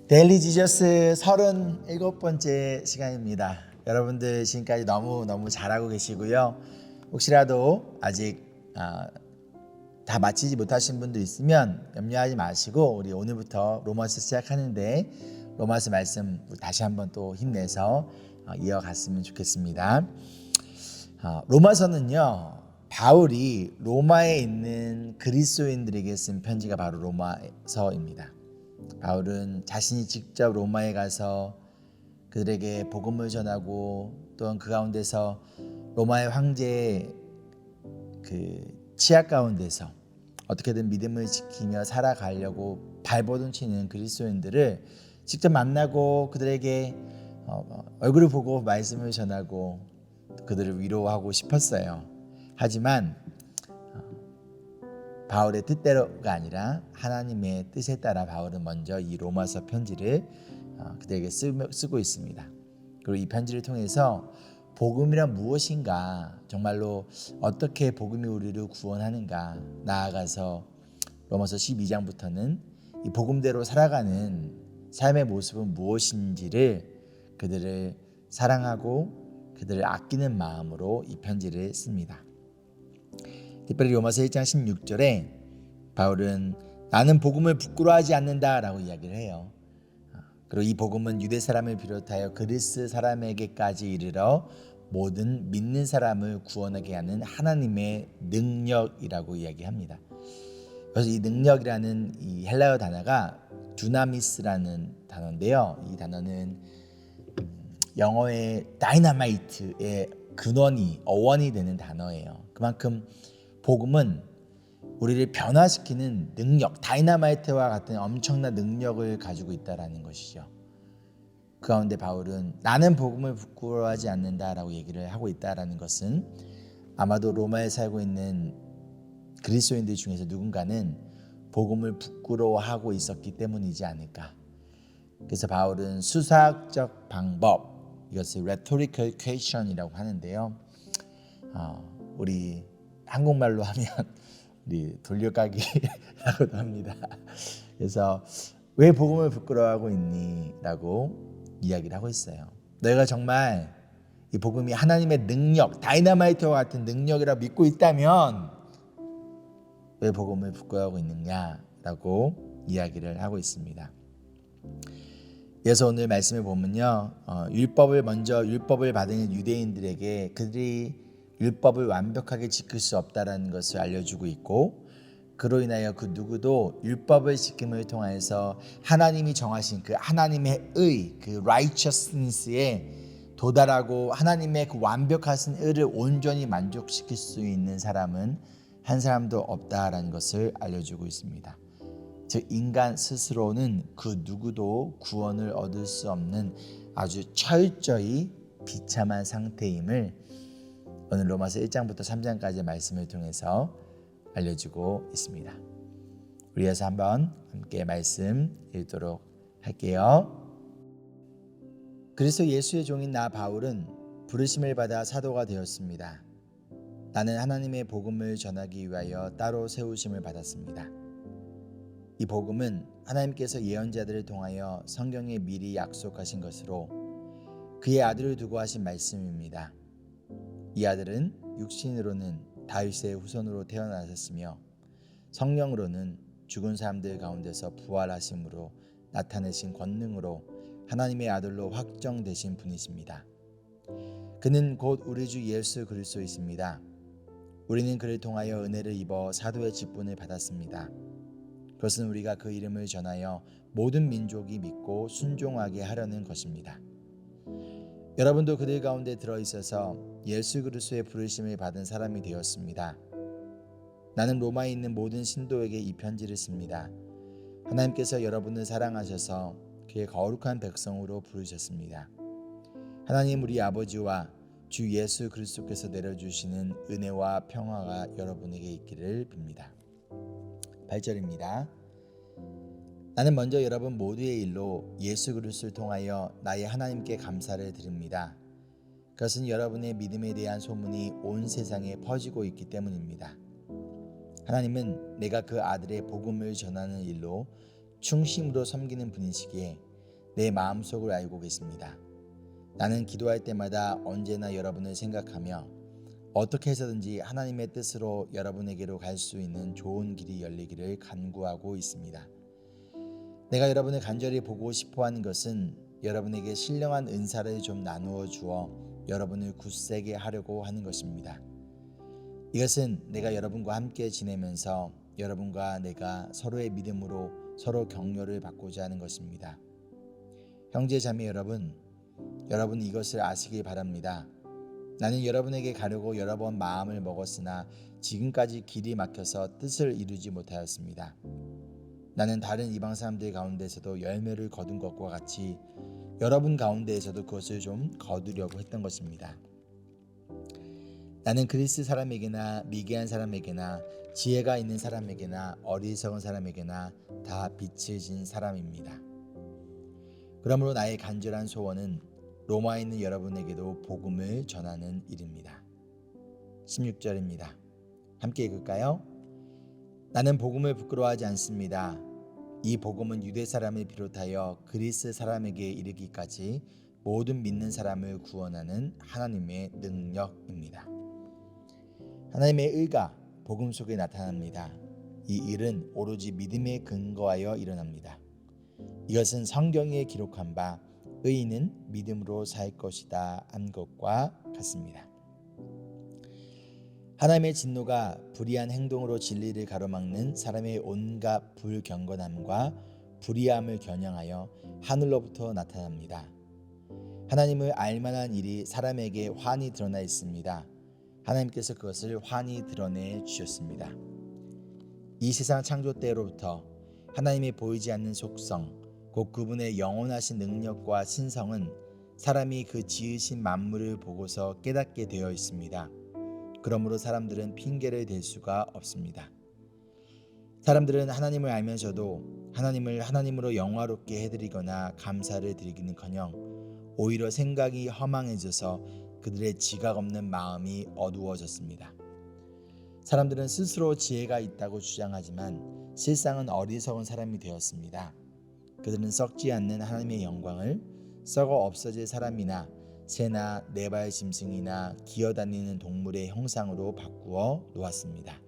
데일리 지저스 37번째 시간입니다. 여러분들 지금까지 너무 잘하고 계시고요. 혹시라도 아직 다 마치지 못하신 분도 있으면 염려하지 마시고 우리 오늘부터 로마서 시작하는데 로마서 말씀 다시 한번 또 힘내서 이어갔으면 좋겠습니다. 로마서는요, 바울이 로마에 있는 그리스도인들에게 쓴 편지가 바로 로마서입니다. 바울은 자신이 직접 로마에 가서 그들에게 복음을 전하고 또한 그 가운데서 로마의 황제의 그 치하 가운데서 어떻게든 믿음을 지키며 살아가려고 발버둥 치는 그리스도인들을 직접 만나고 그들에게 얼굴을 보고 말씀을 전하고 그들을 위로하고 싶었어요. 하지만 바울의 뜻대로가 아니라 하나님의 뜻에 따라 바울은 먼저 이 로마서 편지를 그들에게 쓰고 있습니다. 그리고 이 편지를 통해서 복음이란 무엇인가, 정말로 어떻게 복음이 우리를 구원하는가, 나아가서 로마서 12장부터는 이 복음대로 살아가는 삶의 모습은 무엇인지를 그들을 사랑하고 그들을 아끼는 마음으로 이 편지를 씁니다. 특별히 로마서 1장 16절에 바울은 나는 복음을 부끄러워하지 않는다라고 이야기를 해요. 그리고 이 복음은 유대 사람을 비롯하여 그리스 사람에게까지 이르러 모든 믿는 사람을 구원하게 하는 하나님의 능력이라고 이야기합니다. 그래서 이 능력이라는 이 헬라어 단어가 두나미스라는 단어인데요. 이 단어는 영어의 다이너마이트의 근원이 어원이 되는 단어예요. 그만큼 복음은 우리를 변화시키는 능력, 다이너마이트와 같은 엄청난 능력을 가지고 있다라는 것이죠. 그 가운데 바울은 나는 복음을 부끄러워하지 않는다라고 얘기를 하고 있다라는 것은 아마도 로마에 살고 있는 그리스도인들 중에서 누군가는 복음을 부끄러워하고 있었기 때문이지 않을까. 그래서 바울은 수사학적 방법, 이것을 rhetorical question이라고 하는데요. 우리 한국말로 하면 우리 돌려가기라고도 합니다. 그래서 왜 복음을 부끄러워하고 있니? 라고 이야기를 하고 있어요. 너희가 정말 이 복음이 하나님의 능력, 다이너마이트와 같은 능력이라고 믿고 있다면 왜 복음을 부끄러워하고 있느냐라고 이야기를 하고 있습니다. 그래서 오늘 말씀을 보면요, 율법을 받은 유대인들에게 그들이 율법을 완벽하게 지킬 수 없다라는 것을 알려주고 있고, 그로 인하여 그 누구도 율법을 지킴을 통해서 하나님이 정하신 그 하나님의 의, 그 righteousness에 도달하고 하나님의 그 완벽하신 의를 온전히 만족시킬 수 있는 사람은 한 사람도 없다라는 것을 알려주고 있습니다. 즉 인간 스스로는 그 누구도 구원을 얻을 수 없는 아주 철저히 비참한 상태임을 오늘 로마서 1장부터 3장까지의 말씀을 통해서 알려주고 있습니다. 우리에서 한번 함께 말씀 읽도록 할게요. 그리스도 예수의 종인 나 바울은 부르심을 받아 사도가 되었습니다. 나는 하나님의 복음을 전하기 위하여 따로 세우심을 받았습니다. 이 복음은 하나님께서 예언자들을 통하여 성경에 미리 약속하신 것으로 그의 아들을 두고 하신 말씀입니다. 이 아들은 육신으로는 다윗의 후손으로 태어나셨으며 성령으로는 죽은 사람들 가운데서 부활하심으로 나타내신 권능으로 하나님의 아들로 확정되신 분이십니다. 그는 곧 우리 주 예수 그리스도이십니다. 우리는 그를 통하여 은혜를 입어 사도의 직분을 받았습니다. 그것은 우리가 그 이름을 전하여 모든 민족이 믿고 순종하게 하려는 것입니다. 여러분도 그들 가운데 들어있어서 예수 그리스도의 부르심을 받은 사람이 되었습니다. 나는 로마에 있는 모든 신도에게 이 편지를 씁니다. 하나님께서 여러분을 사랑하셔서 그의 거룩한 백성으로 부르셨습니다. 하나님 우리 아버지와 주 예수 그리스도께서 내려주시는 은혜와 평화가 여러분에게 있기를 빕니다. 8절입니다. 나는 먼저 여러분 모두의 일로 예수 그리스도를 통하여 나의 하나님께 감사를 드립니다. 그것은 여러분의 믿음에 대한 소문이 온 세상에 퍼지고 있기 때문입니다. 하나님은 내가 그 아들의 복음을 전하는 일로 충심으로 섬기는 분이시기에 내 마음속을 알고 계십니다. 나는 기도할 때마다 언제나 여러분을 생각하며 어떻게 해서든지 하나님의 뜻으로 여러분에게로 갈 수 있는 좋은 길이 열리기를 간구하고 있습니다. 내가 여러분을 간절히 보고 싶어하는 것은 여러분에게 신령한 은사를 좀 나누어 주어 여러분을 굳세게 하려고 하는 것입니다. 이것은 내가 여러분과 함께 지내면서 여러분과 내가 서로의 믿음으로 서로 격려를 받고자 하는 것입니다. 형제 자매 여러분, 여러분이 이것을 아시길 바랍니다. 나는 여러분에게 가려고 여러 번 마음을 먹었으나 지금까지 길이 막혀서 뜻을 이루지 못하였습니다. 나는 다른 이방 사람들 가운데서도 열매를 거둔 것과 같이 여러분 가운데에서도 그것을 좀 거두려고 했던 것입니다. 나는 그리스 사람에게나 미개한 사람에게나 지혜가 있는 사람에게나 어리석은 사람에게나 다 빛을 진 사람입니다. 그러므로 나의 간절한 소원은 로마에 있는 여러분에게도 복음을 전하는 일입니다. 16절입니다. 함께 읽을까요? 나는 복음을 부끄러워하지 않습니다. 이 복음은 유대 사람을 비롯하여 그리스 사람에게 이르기까지 모든 믿는 사람을 구원하는 하나님의 능력입니다. 하나님의 의가 복음 속에 나타납니다. 이 일은 오로지 믿음에 근거하여 일어납니다. 이것은 성경에 기록한 바 의인은 믿음으로 살 것이다 한 것과 같습니다. 하나님의 진노가 불의한 행동으로 진리를 가로막는 사람의 온갖 불경건함과 불의함을 겨냥하여 하늘로부터 나타납니다. 하나님을 알만한 일이 사람에게 환히 드러나 있습니다. 하나님께서 그것을 환히 드러내 주셨습니다. 이 세상 창조 때로부터 하나님의 보이지 않는 속성, 곧 그분의 영원하신 능력과 신성은 사람이 그 지으신 만물을 보고서 깨닫게 되어 있습니다. 그러므로 사람들은 핑계를 댈 수가 없습니다. 사람들은 하나님을 알면서도 하나님을 하나님으로 영화롭게 해드리거나 감사를 드리기는커녕 오히려 생각이 허망해져서 그들의 지각 없는 마음이 어두워졌습니다. 사람들은 스스로 지혜가 있다고 주장하지만 실상은 어리석은 사람이 되었습니다. 그들은 썩지 않는 하나님의 영광을 썩어 없어질 사람이나 새나 네발 짐승이나 기어다니는 동물의 형상으로 바꾸어 놓았습니다.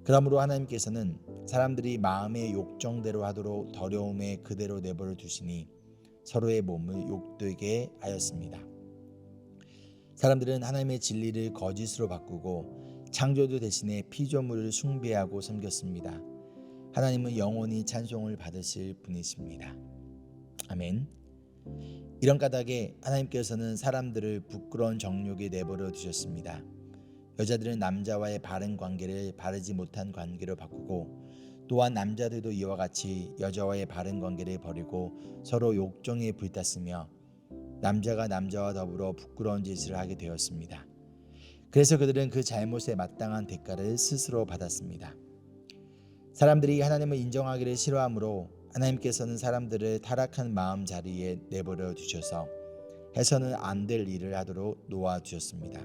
그러므로 하나님께서는 사람들이 마음의 욕정대로 하도록 더러움에 그대로 내버려 두시니 서로의 몸을 욕되게 하였습니다. 사람들은 하나님의 진리를 거짓으로 바꾸고 창조주 대신에 피조물을 숭배하고 섬겼습니다. 하나님은 영원히 찬송을 받으실 분이십니다. 아멘. 이런 까닭에 하나님께서는 사람들을 부끄러운 정욕에 내버려 두셨습니다. 여자들은 남자와의 바른 관계를 바르지 못한 관계로 바꾸고 또한 남자들도 이와 같이 여자와의 바른 관계를 버리고 서로 욕정에 불탔으며 남자가 남자와 더불어 부끄러운 짓을 하게 되었습니다. 그래서 그들은 그 잘못에 마땅한 대가를 스스로 받았습니다. 사람들이 하나님을 인정하기를 싫어하므로 하나님께서는 사람들을 타락한 마음 자리에 내버려 두셔서 해서는 안 될 일을 하도록 놓아주셨습니다.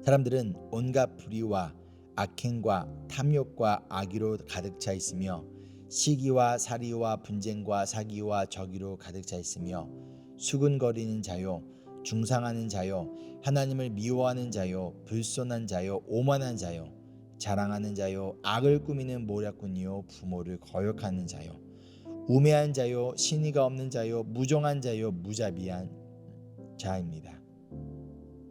사람들은 온갖 불의와 악행과 탐욕과 악의로 가득 차 있으며 시기와 살이와 분쟁과 사기와 적의로 가득 차 있으며 수근거리는 자요, 중상하는 자요, 하나님을 미워하는 자요, 불손한 자요, 오만한 자요, 자랑하는 자요, 악을 꾸미는 모략꾼이요, 부모를 거역하는 자요, 우매한 자요, 신의가 없는 자요, 무정한 자요, 무자비한 자입니다.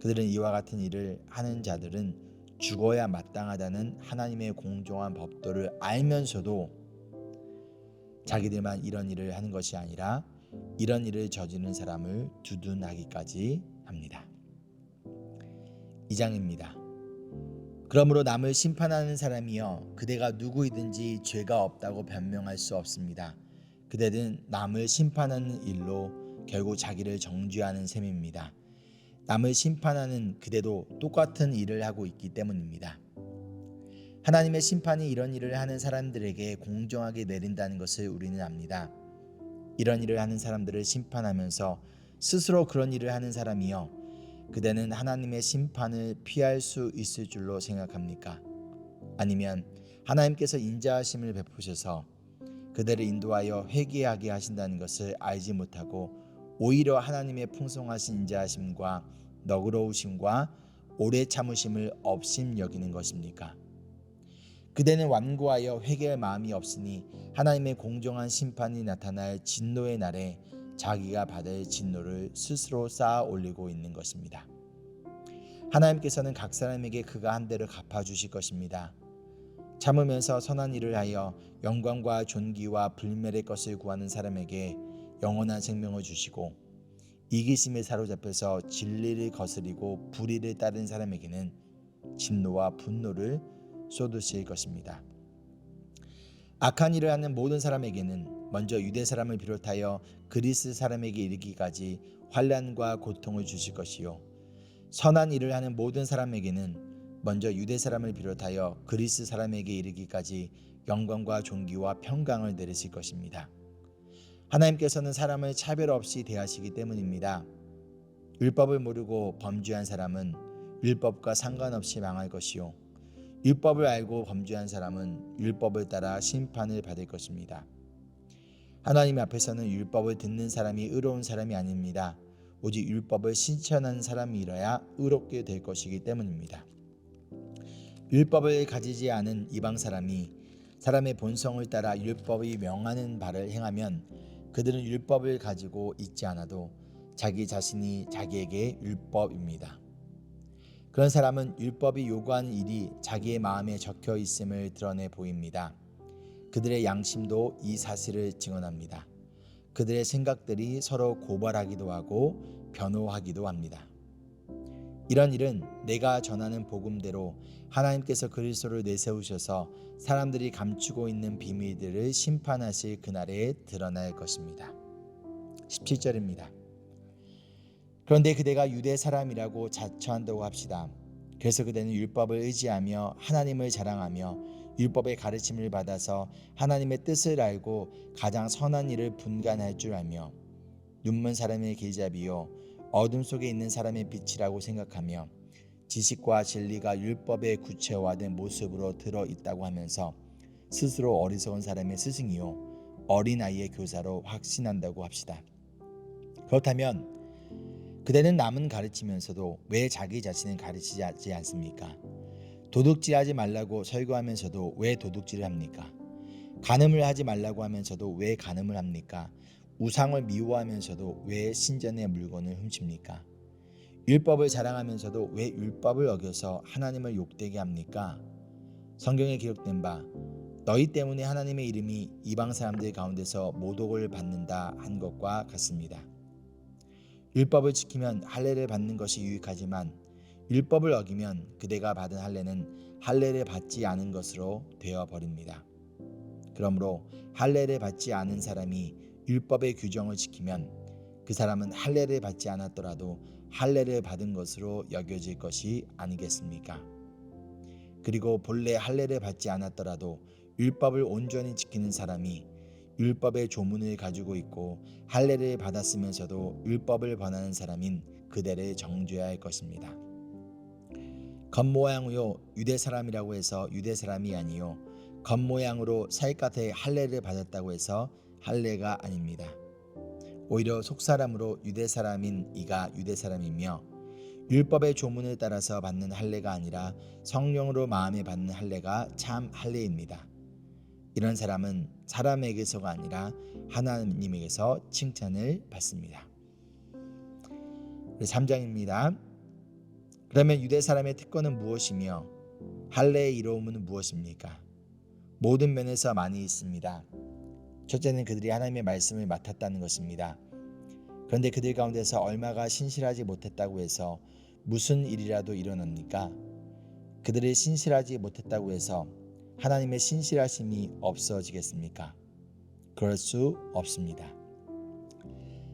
그들은 이와 같은 일을 하는 자들은 죽어야 마땅하다는 하나님의 공정한 법도를 알면서도 자기들만 이런 일을 하는 것이 아니라 이런 일을 저지르는 사람을 두둔하기까지 합니다. 2장입니다. 그러므로 남을 심판하는 사람이여 그대가 누구이든지 죄가 없다고 변명할 수 없습니다. 그대는 남을 심판하는 일로 결국 자기를 정죄하는 셈입니다. 남을 심판하는 그대도 똑같은 일을 하고 있기 때문입니다. 하나님의 심판이 이런 일을 하는 사람들에게 공정하게 내린다는 것을 우리는 압니다. 이런 일을 하는 사람들을 심판하면서 스스로 그런 일을 하는 사람이여 그대는 하나님의 심판을 피할 수 있을 줄로 생각합니까? 아니면 하나님께서 인자하심을 베푸셔서 그들을 인도하여 회개하게 하신다는 것을 알지 못하고 오히려 하나님의 풍성하신 인자하심과 너그러우심과 오래 참으심을 업심 여기는 것입니까? 그대는 완고하여 회개할 마음이 없으니 하나님의 공정한 심판이 나타날 진노의 날에 자기가 받을 진노를 스스로 쌓아 올리고 있는 것입니다. 하나님께서는 각 사람에게 그가 한 대로 갚아주실 것입니다. 참으면서 선한 일을 하여 영광과 존귀와 불멸의 것을 구하는 사람에게 영원한 생명을 주시고, 이기심에 사로잡혀서 진리를 거스리고 불의를 따른 사람에게는 진노와 분노를 쏟으실 것입니다. 악한 일을 하는 모든 사람에게는 먼저 유대 사람을 비롯하여 그리스 사람에게 이르기까지 환난과 고통을 주실 것이요, 선한 일을 하는 모든 사람에게는 먼저 유대 사람을 비롯하여 그리스 사람에게 이르기까지 영광과 존귀와 평강을 내리실 것입니다. 하나님께서는 사람을 차별 없이 대하시기 때문입니다. 율법을 모르고 범죄한 사람은 율법과 상관없이 망할 것이요, 율법을 알고 범죄한 사람은 율법을 따라 심판을 받을 것입니다. 하나님 앞에서는 율법을 듣는 사람이 의로운 사람이 아닙니다. 오직 율법을 실천하는 사람이라야 의롭게 될 것이기 때문입니다. 율법을 가지지 않은 이방 사람이 사람의 본성을 따라 율법이 명하는 바를 행하면 그들은 율법을 가지고 있지 않아도 자기 자신이 자기에게 율법입니다. 그런 사람은 율법이 요구하는 일이 자기의 마음에 적혀 있음을 드러내 보입니다. 그들의 양심도 이 사실을 증언합니다. 그들의 생각들이 서로 고발하기도 하고 변호하기도 합니다. 이런 일은 내가 전하는 복음대로 하나님께서 그리스도를 내세우셔서 사람들이 감추고 있는 비밀들을 심판하실 그날에 드러날 것입니다. 17절입니다. 그런데 그대가 유대 사람이라고 자처한다고 합시다. 그래서 그대는 율법을 의지하며 하나님을 자랑하며 율법의 가르침을 받아서 하나님의 뜻을 알고 가장 선한 일을 분간할 줄 알며 눈먼 사람의 길잡이요 어둠 속에 있는 사람의 빛이라고 생각하며 지식과 진리가 율법의 구체화된 모습으로 들어있다고 하면서 스스로 어리석은 사람의 스승이요 어린아이의 교사로 확신한다고 합시다. 그렇다면 그대는 남은 가르치면서도 왜 자기 자신을 가르치지 않습니까? 도둑질하지 말라고 설교하면서도 왜 도둑질을 합니까? 간음을 하지 말라고 하면서도 왜 간음을 합니까? 우상을 미워하면서도 왜 신전의 물건을 훔칩니까? 율법을 자랑하면서도 왜 율법을 어겨서 하나님을 욕되게 합니까? 성경에 기록된 바 너희 때문에 하나님의 이름이 이방 사람들 가운데서 모독을 받는다 한 것과 같습니다. 율법을 지키면 할례를 받는 것이 유익하지만 율법을 어기면 그대가 받은 할례는 할례를 받지 않은 것으로 되어버립니다. 그러므로 할례를 받지 않은 사람이 율법의 규정을 지키면 그 사람은 할례를 받지 않았더라도 할례를 받은 것으로 여겨질 것이 아니겠습니까? 그리고 본래 할례를 받지 않았더라도 율법을 온전히 지키는 사람이 율법의 조문을 가지고 있고 할례를 받았으면서도 율법을 번하는 사람인 그대를 정죄해야 할 것입니다. 겉모양으로 유대 사람이라고 해서 유대 사람이 아니요 겉모양으로 살갗에 할례를 받았다고 해서 할례가 아닙니다. 오히려 속사람으로 유대 사람인 이가 유대 사람이며 율법의 조문을 따라서 받는 할례가 아니라 성령으로 마음에 받는 할례가 참 할례입니다. 이런 사람은 사람에게서가 아니라 하나님에게서 칭찬을 받습니다. 3장입니다. 그러면 유대 사람의 특권은 무엇이며 할례의 이로움은 무엇입니까? 모든 면에서 많이 있습니다. 첫째는 그들이 하나님의 말씀을 맡았다는 것입니다. 그런데 그들 가운데서 얼마가 신실하지 못했다고 해서 무슨 일이라도 일어납니까? 그들이 신실하지 못했다고 해서 하나님의 신실하심이 없어지겠습니까? 그럴 수 없습니다.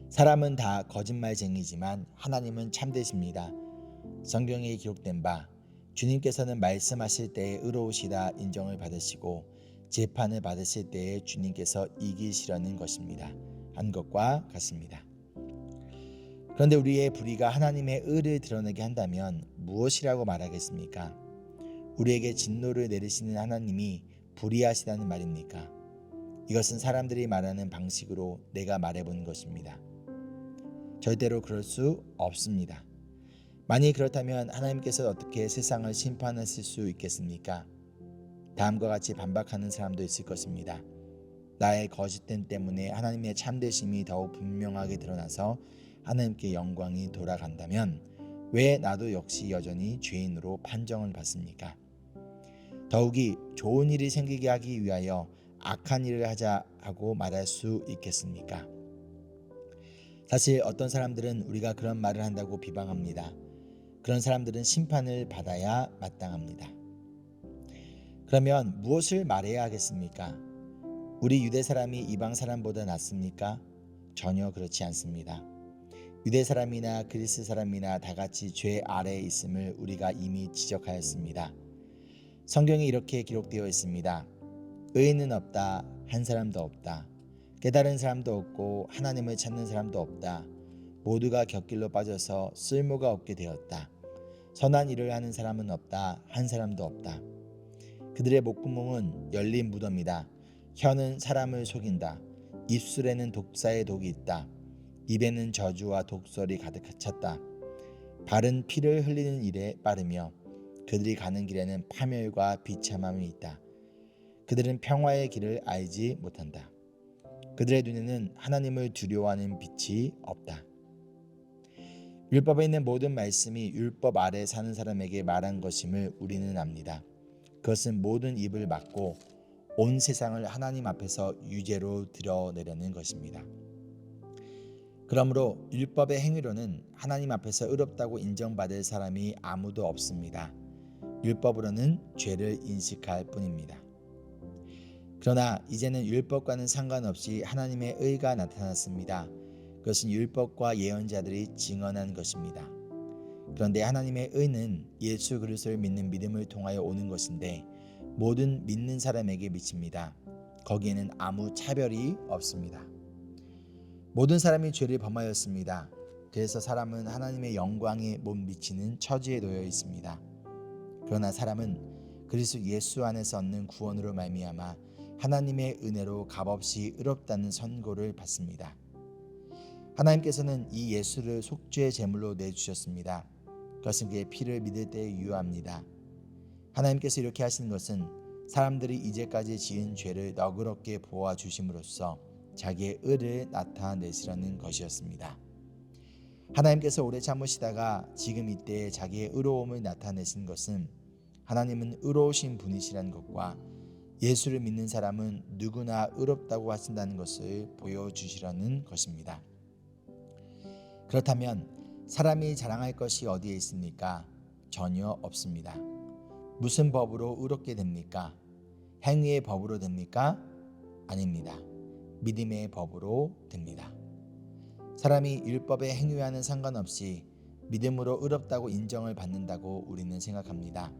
사람은 다 거짓말쟁이지만 하나님은 참되십니다. 성경에 기록된 바 주님께서는 말씀하실 때에 의로우시다 인정을 받으시고 재판을 받으실 때에 주님께서 이기시려는 것입니다. 한 것과 같습니다. 그런데 우리의 불의가 하나님의 의를 드러내게 한다면 무엇이라고 말하겠습니까? 우리에게 진노를 내리시는 하나님이 불의하시다는 말입니까? 이것은 사람들이 말하는 방식으로 내가 말해본 것입니다. 절대로 그럴 수 없습니다. 만일 그렇다면 하나님께서 어떻게 세상을 심판하실 수 있겠습니까? 다음과 같이 반박하는 사람도 있을 것입니다. 나의 거짓됨 때문에 하나님의 참되심이 더욱 분명하게 드러나서 하나님께 영광이 돌아간다면 왜 나도 역시 여전히 죄인으로 판정을 받습니까? 더욱이 좋은 일이 생기게 하기 위하여 악한 일을 하자 하고 말할 수 있겠습니까? 사실 어떤 사람들은 우리가 그런 말을 한다고 비방합니다. 그런 사람들은 심판을 받아야 마땅합니다. 그러면 무엇을 말해야 하겠습니까? 우리 유대 사람이 이방 사람보다 낫습니까? 전혀 그렇지 않습니다. 유대 사람이나 그리스 사람이나 다 같이 죄 아래에 있음을 우리가 이미 지적하였습니다. 성경에 이렇게 기록되어 있습니다. 의인은 없다, 한 사람도 없다. 깨달은 사람도 없고 하나님을 찾는 사람도 없다. 모두가 곁길로 빠져서 쓸모가 없게 되었다. 선한 일을 하는 사람은 없다, 한 사람도 없다. 그들의 목구멍은 열린 무덤이다. 혀는 사람을 속인다. 입술에는 독사의 독이 있다. 입에는 저주와 독설이 가득 찼다. 발은 피를 흘리는 일에 빠르며 그들이 가는 길에는 파멸과 비참함이 있다. 그들은 평화의 길을 알지 못한다. 그들의 눈에는 하나님을 두려워하는 빛이 없다. 율법에 있는 모든 말씀이 율법 아래 사는 사람에게 말한 것임을 우리는 압니다. 그것은 모든 입을 막고 온 세상을 하나님 앞에서 유죄로 드러내려는 것입니다. 그러므로 율법의 행위로는 하나님 앞에서 의롭다고 인정받을 사람이 아무도 없습니다. 율법으로는 죄를 인식할 뿐입니다. 그러나 이제는 율법과는 상관없이 하나님의 의가 나타났습니다. 그것은 율법과 예언자들이 증언한 것입니다. 그런데 하나님의 의는 예수 그리스도를 믿는 믿음을 통하여 오는 것인데 모든 믿는 사람에게 미칩니다. 거기에는 아무 차별이 없습니다. 모든 사람이 죄를 범하였습니다. 그래서 사람은 하나님의 영광에 못 미치는 처지에 놓여 있습니다. 그러나 사람은 그리스도 예수 안에서 얻는 구원으로 말미암아 하나님의 은혜로 값없이 의롭다는 선고를 받습니다. 하나님께서는 이 예수를 속죄의 제물로 내주셨습니다. 그것은 그의 피를 믿을 때에 유효합니다. 하나님께서 이렇게 하시는 것은 사람들이 이제까지 지은 죄를 너그럽게 보아 주심으로써 자기의 의를 나타내시려는 것이었습니다. 하나님께서 오래 참으시다가 지금 이때에 자기의 의로움을 나타내신 것은 하나님은 의로우신 분이시라는 것과 예수를 믿는 사람은 누구나 의롭다고 하신다는 것을 보여주시려는 것입니다. 그렇다면 사람이 자랑할 것이 어디에 있습니까? 전혀 없습니다. 무슨 법으로 의롭게 됩니까? 행위의 법으로 됩니까? 아닙니다. 믿음의 법으로 됩니다. 사람이 율법의 행위와는 상관없이 믿음으로 의롭다고 인정을 받는다고 우리는 생각합니다.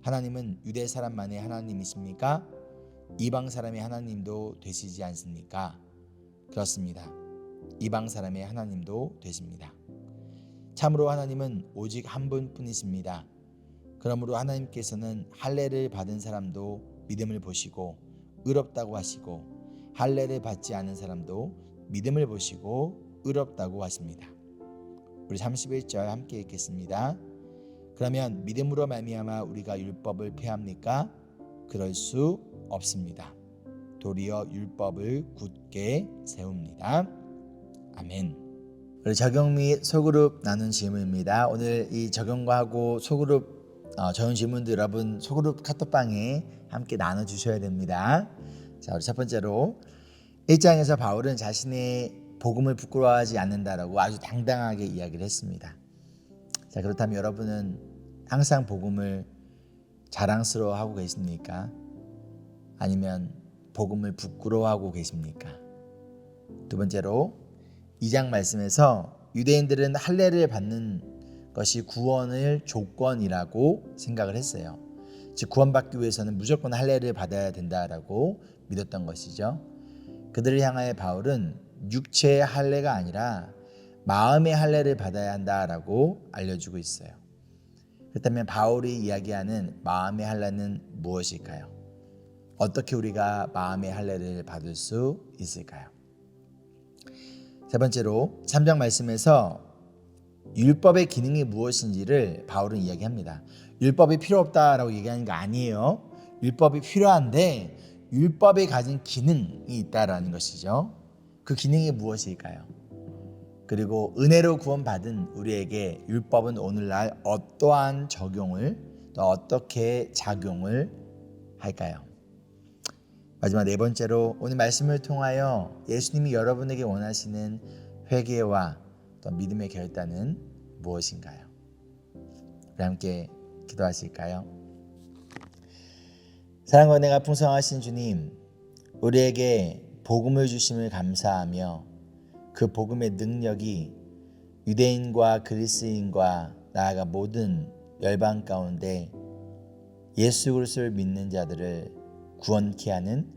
하나님은 유대 사람만의 하나님이십니까? 이방 사람의 하나님도 되시지 않습니까? 그렇습니다. 이방 사람의 하나님도 되십니다. 참으로 하나님은 오직 한 분뿐이십니다. 그러므로 하나님께서는 할례를 받은 사람도 믿음을 보시고 의롭다고 하시고 할례를 받지 않은 사람도 믿음을 보시고 의롭다고 하십니다. 우리 31절 함께 읽겠습니다. 그러면 믿음으로 말미암아 우리가 율법을 폐합니까? 그럴 수 없습니다. 도리어 율법을 굳게 세웁니다. 아멘. 우리 적용 및 소그룹 나눈 질문입니다. 오늘 이 적용과 하고 소그룹 적용 질문도 여러분 소그룹 카톡방에 함께 나눠주셔야 됩니다. 자, 우리 첫 번째로 1장에서 바울은 자신의 복음을 부끄러워하지 않는다라고 아주 당당하게 이야기를 했습니다. 자, 그렇다면 여러분은 항상 복음을 자랑스러워하고 계십니까? 아니면 복음을 부끄러워하고 계십니까? 두 번째로 2장 말씀에서 유대인들은 할례를 받는 것이 구원의 조건이라고 생각을 했어요. 즉 구원받기 위해서는 무조건 할례를 받아야 된다라고 믿었던 것이죠. 그들을 향하여 바울은 육체의 할례가 아니라 마음의 할례를 받아야 한다라고 알려주고 있어요. 그렇다면 바울이 이야기하는 마음의 할례는 무엇일까요? 어떻게 우리가 마음의 할례를 받을 수 있을까요? 세 번째로 3장 말씀에서 율법의 기능이 무엇인지를 바울은 이야기합니다. 율법이 필요 없다라고 얘기하는 거 아니에요. 율법이 필요한데 율법이 가진 기능이 있다라는 것이죠. 그 기능이 무엇일까요? 그리고 은혜로 구원받은 우리에게 율법은 오늘날 어떠한 적용을 또 어떻게 작용을 할까요? 마지막 네 번째로 오늘 말씀을 통하여 예수님이 여러분에게 원하시는 회개와 또 믿음의 결단은 무엇인가요? 우리 함께 기도하실까요? 사랑과 은혜가 풍성하신 주님, 우리에게 복음을 주심을 감사하며 그 복음의 능력이 유대인과 그리스인과 나아가 모든 열방 가운데 예수 그리스도를 믿는 자들을 구원케 하는,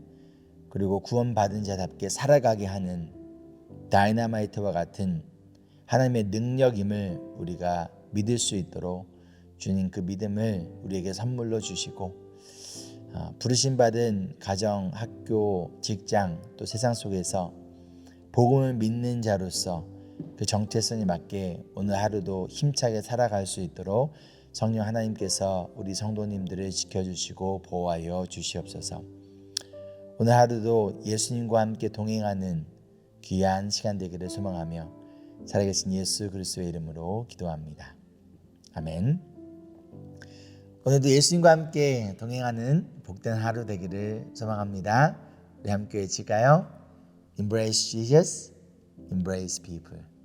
그리고 구원받은 자답게 살아가게 하는 다이너마이트와 같은 하나님의 능력임을 우리가 믿을 수 있도록 주님 그 믿음을 우리에게 선물로 주시고 부르심받은 가정, 학교, 직장 또 세상 속에서 복음을 믿는 자로서 그 정체성에 맞게 오늘 하루도 힘차게 살아갈 수 있도록 성령 하나님께서 우리 성도님들을 지켜주시고 보호하여 주시옵소서. 오늘 하루도 예수님과 함께 동행하는 귀한 시간 되기를 소망하며 살아계신 예수 그리스도의 이름으로 기도합니다. 아멘. 오늘도 예수님과 함께 동행하는 복된 하루 되기를 소망합니다. 우리 함께 외칠까요? Embrace Jesus, embrace people.